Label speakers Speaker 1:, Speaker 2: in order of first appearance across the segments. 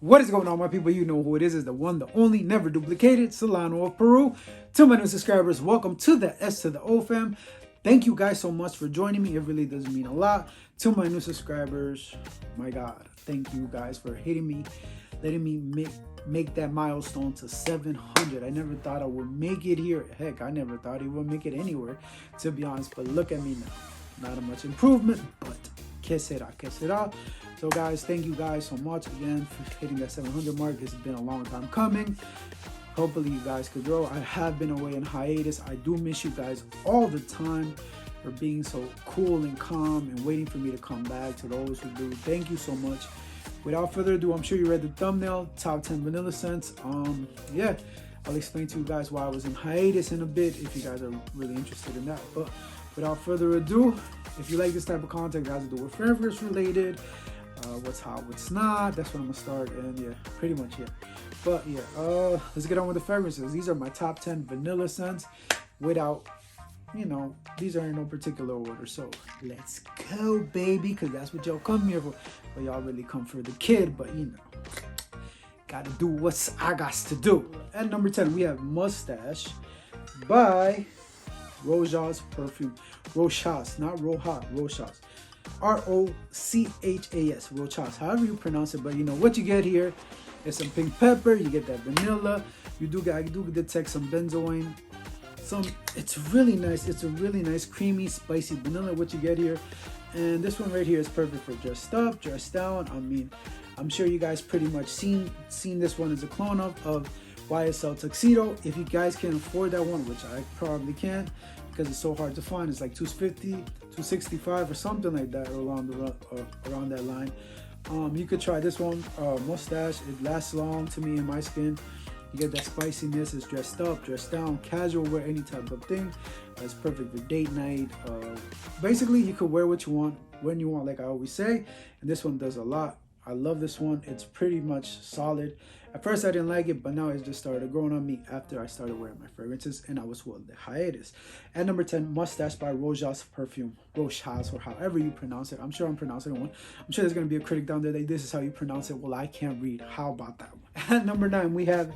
Speaker 1: What is going on, my people? You know who it is the one, the only, never duplicated, Solano of Peru. To my new subscribers, welcome to the S to the O fam. Thank you guys so much for joining me. It really does mean a lot. To my new subscribers, my God, thank you guys for hitting me, letting me make that milestone to 700. I never thought I would make it here. Heck, I never thought it would make it anywhere, to be honest. But look at me now. Not a much improvement, but que sera. So guys, thank you guys so much again for hitting that 700 mark. It's been a long time coming. Hopefully you guys could grow. I have been away in hiatus. I do miss you guys all the time for being so cool and calm and waiting for me to come back. To those who do, thank you so much. Without further ado, I'm sure you read the thumbnail, top 10 vanilla scents. Yeah, I'll explain to you guys why I was in hiatus in a bit if you guys are really interested in that. But without further ado, if you like this type of content that has to do with fragrance related, what's hot, what's not, that's what I'm gonna start. And yeah, pretty much, yeah. But yeah, let's get on with the fragrances. These are my top 10 vanilla scents without, you know, these are in no particular order. So let's go, baby, because that's what y'all come here for. Well, y'all really come for the kid, but you know, gotta do what I got to do. At number 10, we have Mustache by Rojas Perfume. Rochas, not Rojas, Rochas. R-O-C-H-A-S, Rochas, however you pronounce it. But you know what you get here is some pink pepper, you get that vanilla, I do detect some benzoin, it's really nice. It's a really nice creamy spicy vanilla what you get here. And this one right here is perfect for dressed up, dressed down. I mean, I'm sure you guys pretty much seen this one as a clone of YSL Tuxedo. If you guys can afford that one, which I probably can't because it's so hard to find, it's like $250, $265 or something like that, around that line. You could try this one, Mustache. It lasts long to me in my skin. You get that spiciness. It's dressed up, dressed down, casual wear, any type of thing. It's perfect for date night. Basically, you could wear what you want when you want, like I always say. And this one does a lot. I love this one. It's pretty much solid. At first I didn't like it, but now it just started growing on me after I started wearing my fragrances and I was on the hiatus. At number 10, Mustache by Rojas Perfume. Rojas, or however you pronounce it. I'm sure I'm pronouncing it one. I'm sure there's going to be a critic down there that this is how you pronounce it. Well, I can't read. How about that one? At number 9, we have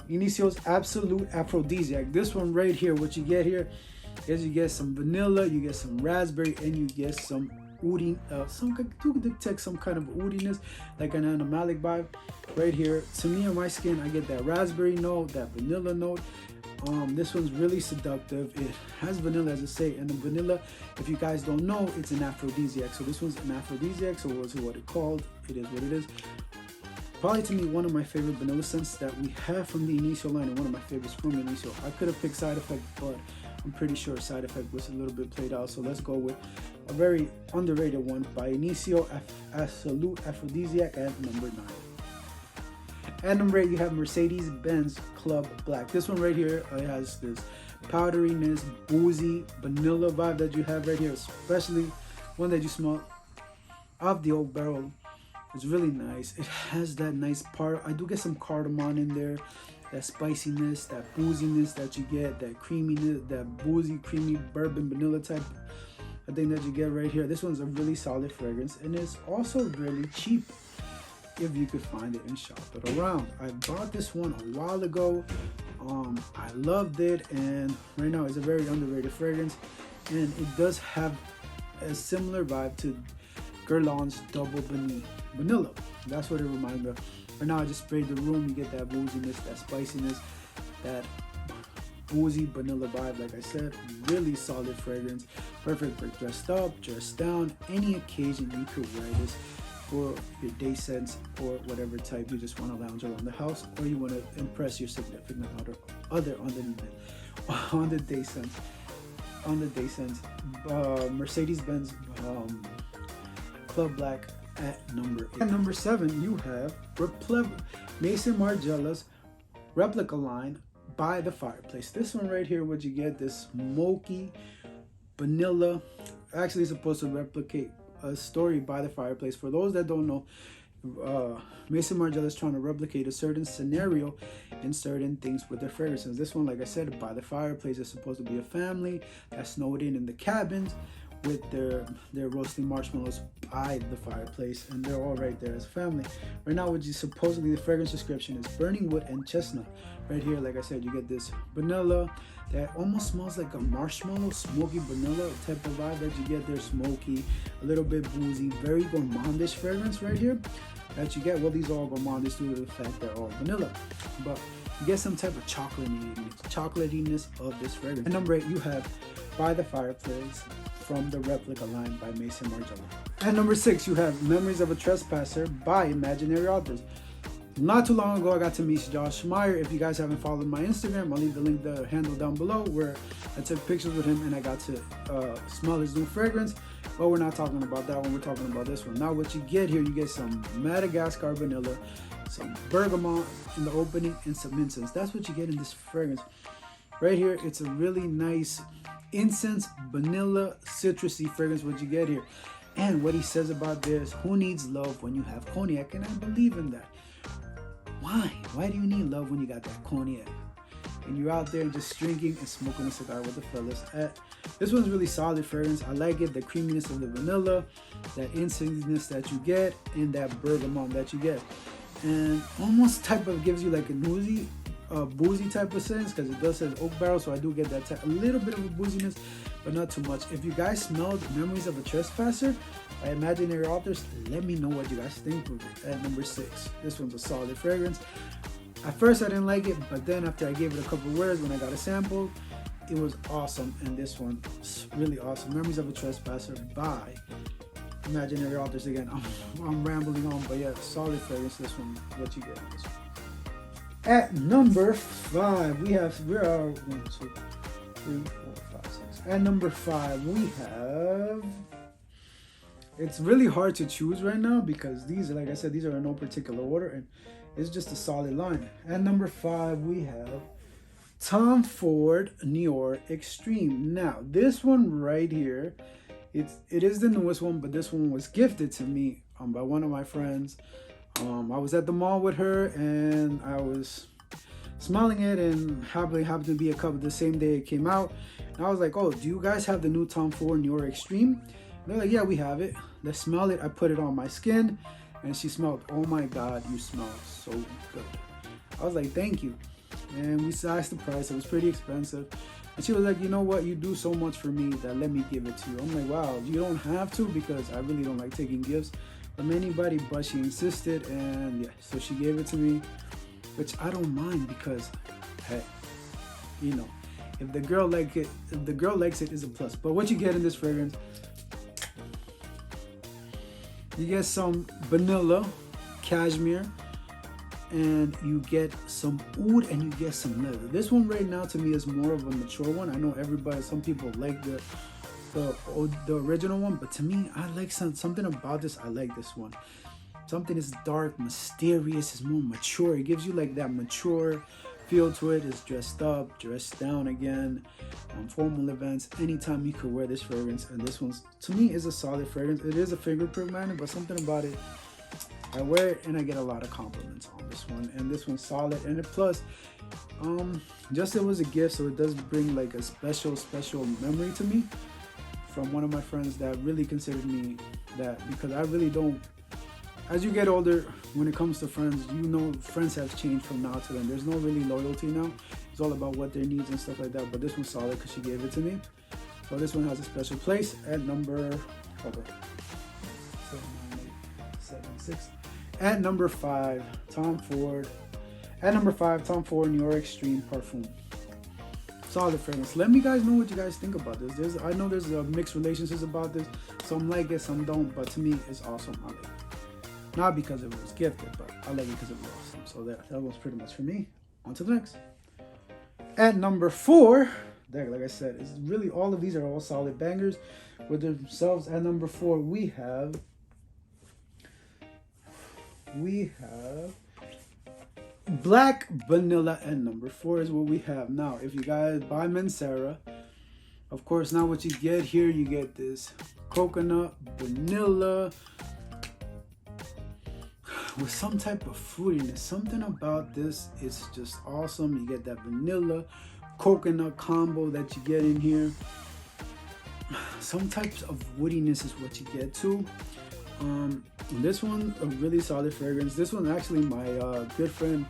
Speaker 1: Inicio's Absolute Aphrodisiac. This one right here, what you get here is you get some vanilla, you get some raspberry, and you get some woody, you detect some kind of woodiness, like an animalic vibe right here. To me, on my skin, I get that raspberry note, that vanilla note. This one's really seductive. It has vanilla, as I say, and the vanilla, if you guys don't know, it's an aphrodisiac. So this one's an aphrodisiac, so what's what it's called. It is what it is. Probably to me one of my favorite vanilla scents that we have from the Inicio line, and one of my favorites from Inicio. I could have picked Side Effect, but I'm pretty sure Side Effect was a little bit played out. So let's go with a very underrated one by Inicio, Absolute Aphrodisiac at number 9. At number 8, you have Mercedes-Benz Club Black. This one right here has this powderiness, boozy, vanilla vibe that you have right here, especially one that you smell off the oak barrel. It's really nice. It has that nice part. I do get some cardamom in there, that spiciness, that booziness that you get, that creaminess, that boozy, creamy bourbon vanilla type of thing that you get right here. This one's a really solid fragrance, and it's also really cheap if you could find it and shop it around. I bought this one a while ago. I loved it, and right now it's a very underrated fragrance, and it does have a similar vibe to Guerlain's Double Vanilla. That's what it reminds me of. Right now I just sprayed the room. You get that booziness, that spiciness, that boozy vanilla vibe. Like I said, really solid fragrance, perfect for dressed up, dressed down, any occasion. You could wear this for your day scents or whatever type you just want to lounge around the house, or you want to impress your significant other on the day scents. Mercedes-Benz Club Black at number 8. At number 7, you have Maison Margiela's Replica line by The Fireplace. This one right here, what you get, this smoky vanilla, actually supposed to replicate a story by The Fireplace. For those that don't know, Maison Margiela is trying to replicate a certain scenario in certain things with their fragrances. This one, like I said, by the fireplace, is supposed to be a family that's snowed in the cabins with their roasting marshmallows by the fireplace, and they're all right there as a family. Right now, which is supposedly the fragrance description is burning wood and chestnut. Right here, like I said, you get this vanilla that almost smells like a marshmallow, smoky vanilla type of vibe that you get there. Smoky, a little bit boozy, very gourmandish fragrance right here that you get. Well, these are all gourmandish due to the fact they're all vanilla, but you get some type of chocolatiness of this fragrance. And number 8, you have By the Fireplace from the Replica line by Mason Margiela. And number 6, you have Memories of a Trespasser by Imaginary Authors. Not too long ago, I got to meet Josh Meyer. If you guys haven't followed my Instagram, I'll leave the handle down below, where I took pictures with him and I got to smell his new fragrance. But we're not talking about that one. We're talking about this one. Now, what you get here, you get some Madagascar vanilla, some bergamot in the opening, and some incense. That's what you get in this fragrance. Right here, it's a really nice incense, vanilla, citrusy fragrance, what you get here. And what he says about this, who needs love when you have cognac? And I believe in that. Why do you need love when you got that cognac? And you're out there just drinking and smoking a cigar with the fellas. This one's really solid fragrance. I like it, the creaminess of the vanilla, that incense that you get, and that bergamot that you get. And almost type of gives you like a boozy type of sense, because it does say oak barrel, so I do get that type, a little bit of a booziness, but not too much. If you guys smelled Memories of a Trespasser by Imaginary Authors, let me know what you guys think of it. At number 6, this one's a solid fragrance. At first I didn't like it, but then after I gave it a couple words when I got a sample, it was awesome. And this one's really awesome. Memories of a Trespasser by Imaginary Authors. Again, I'm rambling on, but yeah, solid fragrance. This one, what you get in this one. At number 5, we are 1, 2, 3, 4, 5, 6. At number 5, we have. It's really hard to choose right now because these, like I said, these are in no particular order, and it's just a solid line. At number 5, we have Tom Ford New York Extreme. Now, this one right here, it is the newest one, but this one was gifted to me by one of my friends. I was at the mall with her and I was smelling it, and happened to be a couple the same day it came out. And I was like, oh, do you guys have the new Tom Ford New York Extreme? And they're like, yeah, we have it. Let's smell it. I put it on my skin and she smelled, oh my God, you smell so good. I was like, thank you. And we asked the price. It was pretty expensive. And she was like, you know what? You do so much for me that let me give it to you. I'm like, wow, you don't have to, because I really don't like taking gifts from anybody, but she insisted, and yeah, so she gave it to me, which I don't mind, because hey, you know, if the girl likes it, is a plus. But what you get in this fragrance, you get some vanilla, cashmere, and you get some oud, and you get some leather. This one right now to me is more of a mature one. I know some people like the original one, but to me, I like something about this. I like this one. Something is dark, mysterious, is more mature. It gives you like that mature feel to it. It's dressed up, dressed down again, formal events. Anytime you could wear this fragrance, and this one's to me is a solid fragrance. It is a fingerprint magnet, but something about it, I wear it and I get a lot of compliments on this one. And this one's solid, and plus, just it was a gift, so it does bring like a special memory to me from one of my friends that really considered me that, because I really don't. As you get older, when it comes to friends, you know, friends have changed from now to then. There's no really loyalty now. It's all about what their needs and stuff like that. But this one's solid because she gave it to me. So this one has a special place at number 6. At number 5, Tom Ford. At number 5, Tom Ford New York Extreme Parfum. Solid fragrance. Let me guys know what you guys think about this. I know there's mixed relationships about this. Some like it, some don't. But to me, it's awesome. I like it. Not because it was gifted, but I like it because it was awesome. So that was pretty much for me. On to the next. At number 4, like I said, it's really all of these are all solid bangers with themselves. At number 4, we have Black Vanilla. And number 4 is what we have. Now, if you guys buy Mancera, of course, now what you get here, you get this coconut, vanilla, with some type of fruitiness. Something about this is just awesome. You get that vanilla coconut combo that you get in here. some types of woodiness is what you get too. This one, a really solid fragrance. This one actually my good friend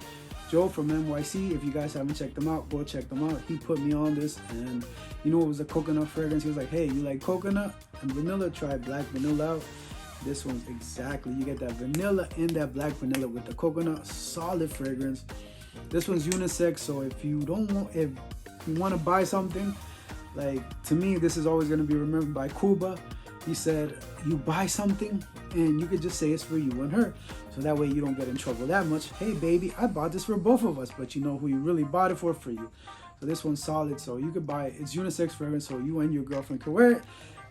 Speaker 1: Joe from NYC. If you guys haven't checked them out, go check them out. He put me on this, and you know, it was a coconut fragrance. He was like, hey, you like coconut and vanilla? Try black vanilla out. This one's exactly, you get that vanilla and that black vanilla with the coconut. Solid fragrance. This one's unisex, so if you want to buy something, like, to me, this is always going to be remembered by Cuba. He said, you buy something and you could just say it's for you and her, so that way you don't get in trouble that much. Hey baby, I bought this for both of us, but you know who you really bought it for you. So this one's solid, so you could buy it. It's unisex fragrance, so you and your girlfriend can wear it,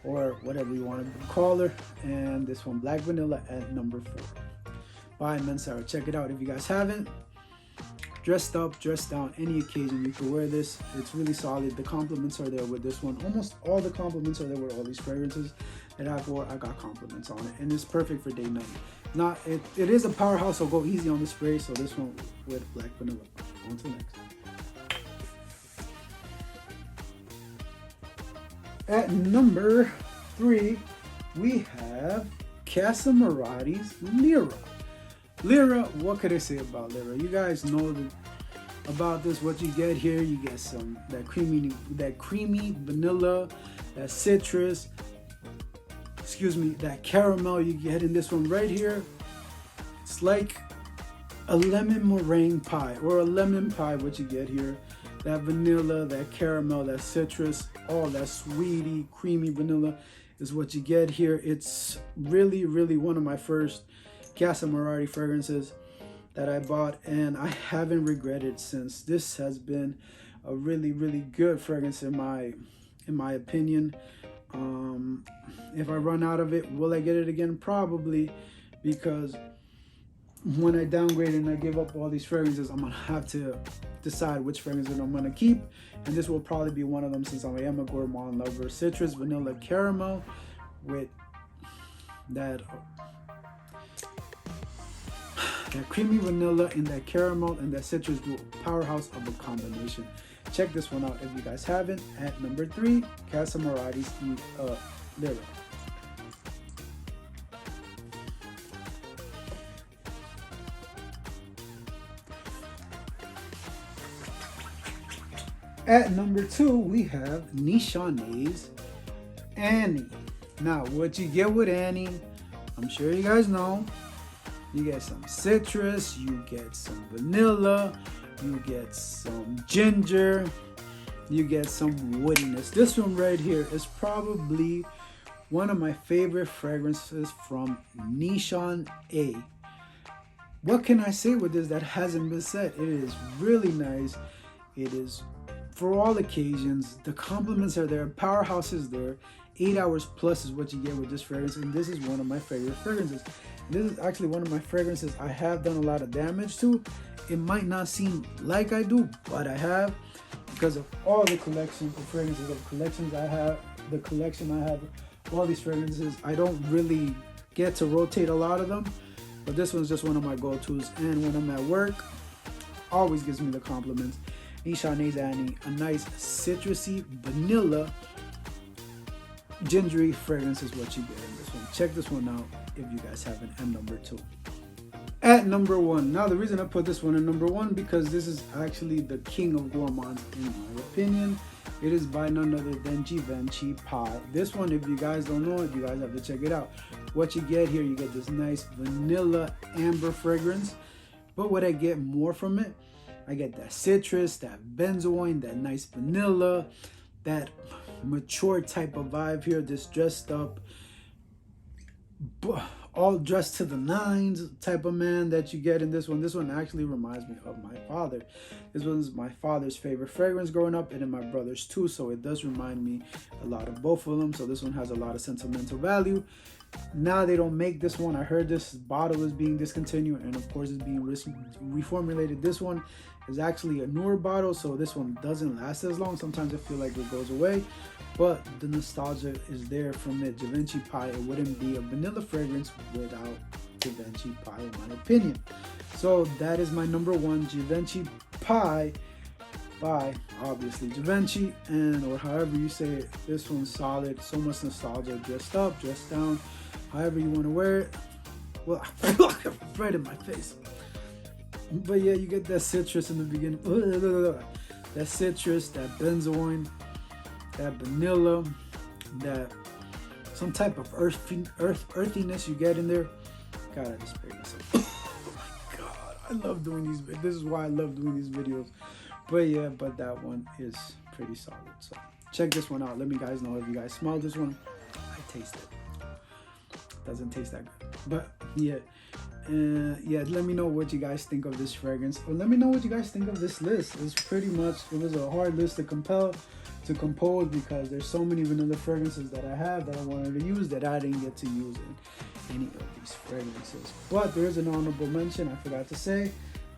Speaker 1: or whatever you want to call her. And this one, black vanilla, at number 4 by Mancera. Check it out if you guys haven't. Dressed up, dressed down, any occasion you can wear this. It's really solid. The compliments are there with this one. Almost all the compliments are there with all these fragrances that I've worn. I got compliments on it, and it's perfect for day night. Not it is a powerhouse, so go easy on the spray. So this one with black vanilla. On to the next. At number 3, we have Casa Marati's Lira. Lira, what could I say about Lira? You guys know about this. What you get here, you get some that creamy vanilla, that citrus, that caramel you get in this one right here. It's like a lemon meringue pie, or a lemon pie, what you get here. That vanilla, that caramel, that citrus, all that sweetie, creamy vanilla is what you get here. It's really, really one of my first Casa Marati fragrances that I bought, and I haven't regretted since. This has been a really, really good fragrance in my opinion. If I run out of it, will I get it again? Probably, because when I downgrade and I give up all these fragrances, I'm gonna have to decide which fragrances I'm gonna keep, and this will probably be one of them, since I am a gourmand lover. Citrus, vanilla, caramel with that creamy vanilla and that caramel and that citrus do a powerhouse of a combination. Check this one out if you guys haven't. At number 3, Casa Marati's Lira. At number 2, we have Nishan's Annie. Now, what you get with Annie, I'm sure you guys know. You get some citrus, you get some vanilla, you get some ginger, you get some woodiness. This one right here is probably one of my favorite fragrances from Nishan A. What can I say with this that hasn't been said? It is really nice. It is for all occasions. The compliments are there. Powerhouse is there. 8 hours plus is what you get with this fragrance, and this is one of my favorite fragrances. This is actually one of my fragrances I have done a lot of damage to. It might not seem like I do, but I have, because of all the collections, the fragrances of collections I have, the collection I have, all these fragrances. I don't really get to rotate a lot of them, but this one's just one of my go-tos. And when I'm at work, always gives me the compliments. Nishan's Annie, a nice citrusy vanilla gingery fragrance is what you get in this one. Check this one out if you guys haven't. And number 2. At number 1. Now, the reason I put this one in number 1, because this is actually the king of gourmands in my opinion. It is by none other than Givenchy Pie. This one, if you guys don't know it, you guys have to check it out. What you get here, you get this nice vanilla amber fragrance. But what I get more from it, I get that citrus, that benzoin, that nice vanilla, that mature type of vibe here. This dressed up, all dressed to the nines type of man that you get in this one. This one actually reminds me of my father. This one's my father's favorite fragrance growing up, and then my brother's too, so it does remind me a lot of both of them. So this one has a lot of sentimental value. Now they don't make this one. I heard this bottle is being discontinued, and of course it's being reformulated. This one is actually a newer bottle, so this one doesn't last as long. Sometimes I feel like it goes away, but the nostalgia is there from it. Givenchy Pie, it wouldn't be a vanilla fragrance without Givenchy Pie, in my opinion. So that is my number 1, Givenchy Pie by obviously Givenchy, and or however you say it. This one's solid. So much nostalgia. Dressed up, dressed down, however you want to wear it. Well, right in my face. But yeah, you get that citrus in the beginning. That citrus, that benzoin, that vanilla, that some type of earthiness you get in there. God, I just sprayed myself. Oh my God, I love doing these. This is why I love doing these videos. But yeah, but that one is pretty solid. So check this one out. Let me guys know if you guys smell this one. I taste it. Doesn't taste that good. But yeah. Yeah, let me know what you guys think of this fragrance, or let me know what you guys think of this list. It's pretty much, it was a hard list to compose because there's so many vanilla fragrances that I have that I wanted to use that I didn't get to use in any of these fragrances. But there is an honorable mention I forgot to say.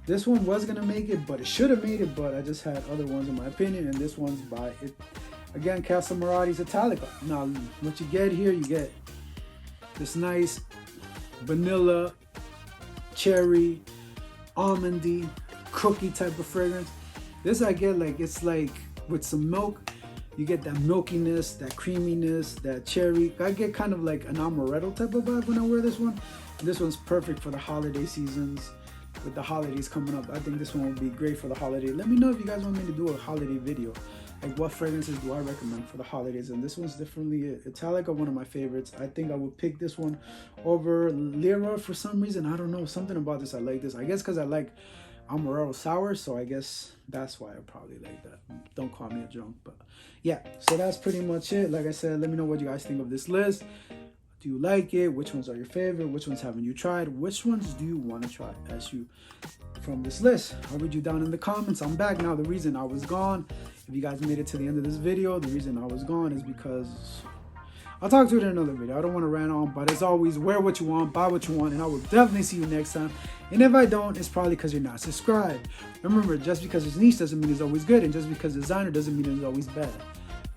Speaker 1: This one was gonna make it, but it should have made it, but I just had other ones in my opinion, and this one's by it again, Casa Marati's Italica. Now what you get here, you get this nice vanilla, cherry, almondy, cookie type of fragrance. This I get like, it's like with some milk, you get that milkiness, that creaminess, that cherry. I get kind of like an amaretto type of vibe when I wear this one. And this one's perfect for the holiday seasons. With the holidays coming up, I think this one would be great for the holiday. Let me know if you guys want me to do a holiday video. Like what fragrances do I recommend for the holidays? And this one's definitely Italica, one of my favorites. I think I would pick this one over Lira for some reason. I don't know, something about this I like this. I guess because I like Amaretto sour, so I guess that's why I probably like that. Don't call me a drunk, but yeah. So that's pretty much it. Like I said, let me know what you guys think of this list. Do you like it? Which ones are your favorite? Which ones haven't you tried? Which ones do you want to try as you from this list? I'll read you down in the comments. I'm back now. The reason I was gone, if you guys made it to the end of this video, the reason I was gone is because I'll talk to you in another video. I don't want to rant on, but as always, wear what you want, buy what you want, and I will definitely see you next time. And if I don't, it's probably because you're not subscribed. Remember, just because it's niche doesn't mean it's always good, and just because it's designer doesn't mean it's always bad.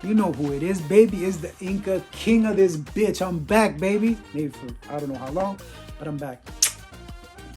Speaker 1: You know who it is, baby. It's the Inca, king of this bitch. I'm back, baby. Maybe for I don't know how long, but I'm back.